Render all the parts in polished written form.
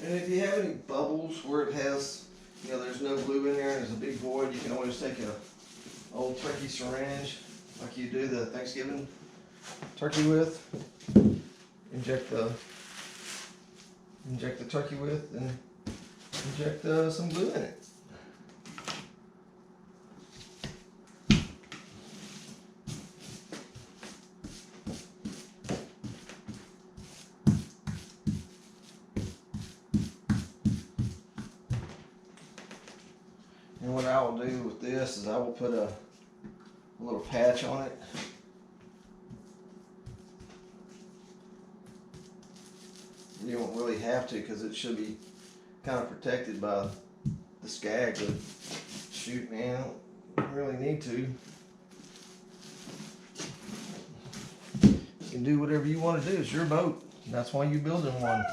And if you have any bubbles where it has, you know, there's no glue in there and there's a big void, you can always take a old turkey syringe like you do the Thanksgiving turkey with. Inject the turkey with and inject some glue in it. And what I will do with this is I will put a little patch on it. You don't really have to because it should be kind of protected by the skag, but shoot, man, I don't really need to. You can do whatever you want to do. It's your boat. That's why you're building one.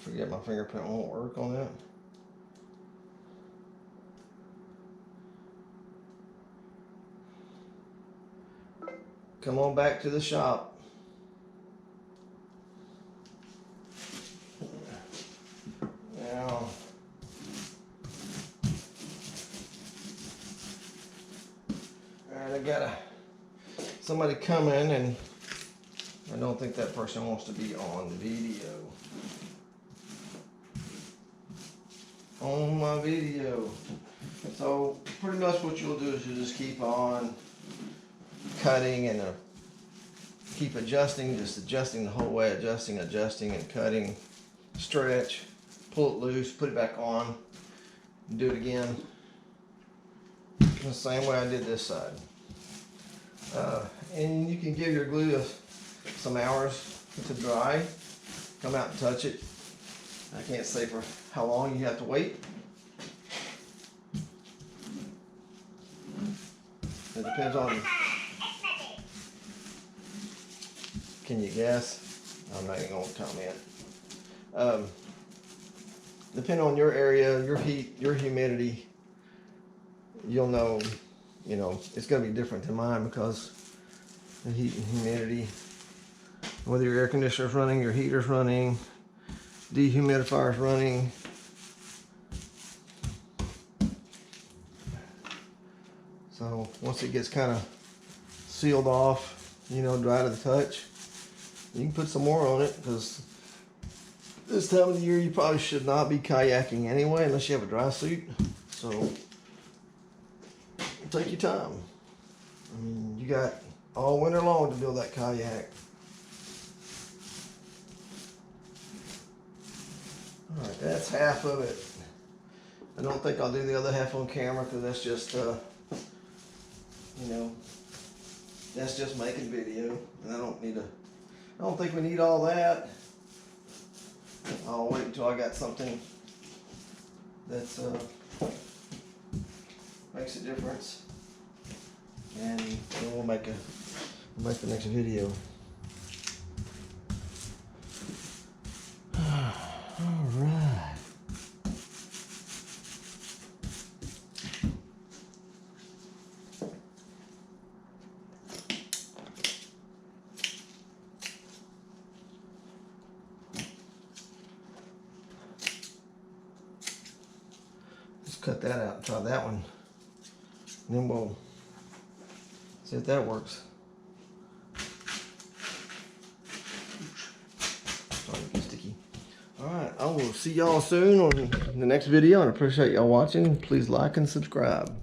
Forget my fingerprint won't work on that. Come on back to the shop. Now, alright, I got somebody come in, and I don't think that person wants to be on video. On my video. So pretty much what you'll do is you'll just keep on cutting and keep adjusting, just adjusting the whole way, adjusting and cutting, stretch, pull it loose, put it back on, and do it again the same way I did this side. And you can give your glue some hours to dry. Come out and touch it. I can't say for how long you have to wait. It depends on. Can you guess? I'm not even going to comment. Depending on your area, your heat, your humidity, you'll know, you know, it's going to be different than mine because the heat and humidity, whether your air conditioner's running, your heater's running, dehumidifier's running. So once it gets kind of sealed off, you know, dry to the touch, you can put some more on it, because this time of the year you probably should not be kayaking anyway unless you have a dry suit. So take your time. I mean, you got all winter long to build that kayak. Alright, that's half of it. I don't think I'll do the other half on camera because that's just, you know, that's just making video. And I don't think we need all that. I'll wait until I got something that's, makes a difference. And then we'll make the next video. Alright. Let's cut that out and try that one. And then we'll see if that works. Alright, I will see y'all soon on the next video, and I appreciate y'all watching. Please like and subscribe.